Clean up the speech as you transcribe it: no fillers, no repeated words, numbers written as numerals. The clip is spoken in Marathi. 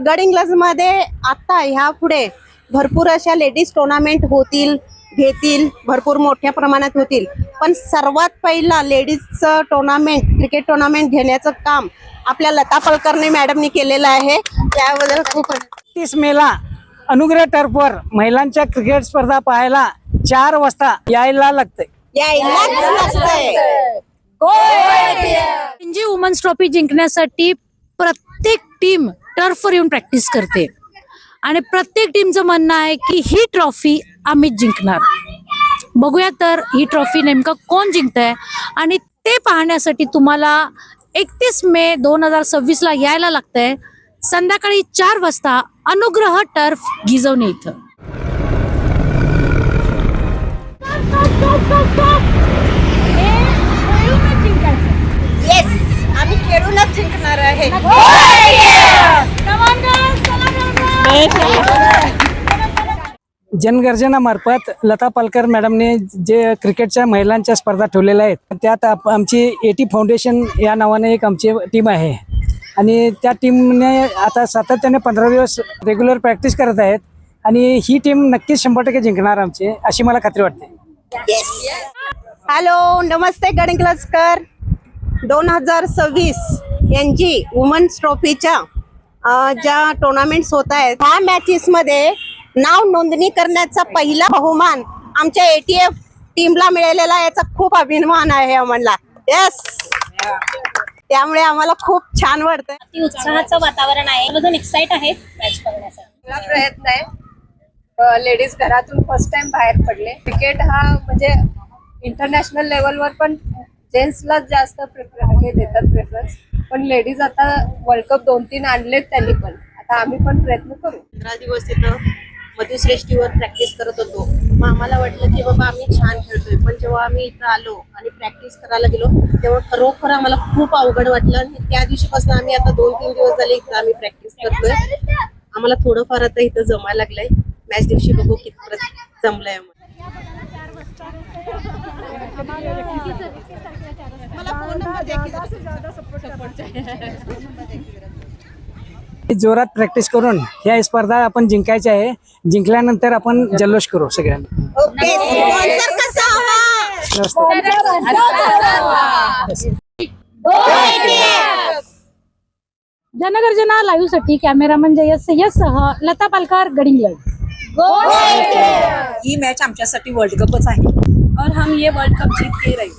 गडिंग्लज मध्ये आता ह्या पुढे भरपूर अशा लेडीज टुर्नामेंट होतील, घेतील, भरपूर मोठ्या प्रमाणात होतील. पण सर्वात पहिला लेडीज टुर्नामेंट, क्रिकेट टुर्नामेंट घेण्याचं काम आपल्या लता पलकरने मॅडमनी केलेलं आहे. त्याबद्दल खूप 30 मेला अनुग्रह टर्फवर महिलांच्या क्रिकेट स्पर्धा पाहायला 4 वाजता यायला लागतंय. जी वुमन्स ट्रॉफी जिंकण्यासाठी प्रत्येक टीम टर्फवर येऊन प्रॅक्टिस करते आणि प्रत्येक टीमचं म्हणणं आहे की ही ट्रॉफी आम्हीच जिंकणार. बघूया तर ही ट्रॉफी नेमकं कोण जिंकतंय आणि ते पाहण्यासाठी तुम्हाला 31 मे 2026 ला यायला लागतंय संध्याकाळी 4 वाजता अनुग्रह टर्फ गिजवणे इथं. आम्ही खेळूनच जिंकणार आहे. जनगर्जना मार्फत लता पालकर मॅडमने जे क्रिकेटच्या महिलांच्या स्पर्धा ठेवलेल्या आहेत त्यात आमची एटी फाउंडेशन या नावाने एक आमची टीम आहे आणि त्या टीमने आता सातत्याने 15 दिवस रेग्युलर प्रॅक्टिस करत आहेत आणि ही टीम नक्कीच 100% जिंकणार आमची अशी मला खात्री वाटते. हॅलो, नमस्ते गडिंग्लजकर. 2026 यांची वुमन्स ट्रॉफीच्या ज्या टुर्नामेंट्स होत आहेत ह्या मॅचेस मध्ये नाव नोंदणी करण्याचा पहिला बहुमान आमच्या एटीएफ टीमला मिळालेला, याचा खूप अभिमान आहे आम्हाला. येस, त्यामुळे आम्हाला खूप छान वाटतं. अति उत्साहाचं वातावरण आहे. मधून एक्साइट आहेत मॅच बघण्यासाठी. हा प्रयत्न आहे. लेडीज घरातून फर्स्ट टाइम बाहेर पडले. क्रिकेट हा म्हणजे इंटरनॅशनल लेवलवर पण जेंट्सलाच जास्त हे देतात प्रेफरन्स, पण लेडीज आता वर्ल्ड कप 2-3 आणलेत त्यांनी पण. आता आम्ही पण प्रयत्न करू. 15 दिवस तिथं मधुश्रेष्ठीवर प्रॅक्टिस करत होतो. मग आम्हाला वाटलं की बाबा आम्ही छान खेळतोय, पण जेव्हा आम्ही इथं आलो आणि प्रॅक्टिस करायला गेलो तेव्हा खरोखर आम्हाला खूप अवघड वाटलं. आणि त्या दिवशीपासून आम्ही आता 2-3 दिवस झाले इथं आम्ही प्रॅक्टिस करतोय. आम्हाला थोडंफार आता इथं जमायला लागलंय. मॅच दिवशी बघू कितपर्यंत जमलंय. जोरात प्रॅक्टिस करून ह्या स्पर्धा आपण जिंकायच्या आहे. जिंकल्यानंतर आपण जल्लोष करू सगळ्यांना. जनगर्जना लाईव्ह साठी कॅमेरामन जयस सह लता पालकर गडिंग्लज. ही मॅच आमच्यासाठी वर्ल्ड कपच आहे और हम ये वर्ल्ड कप जीत के रही.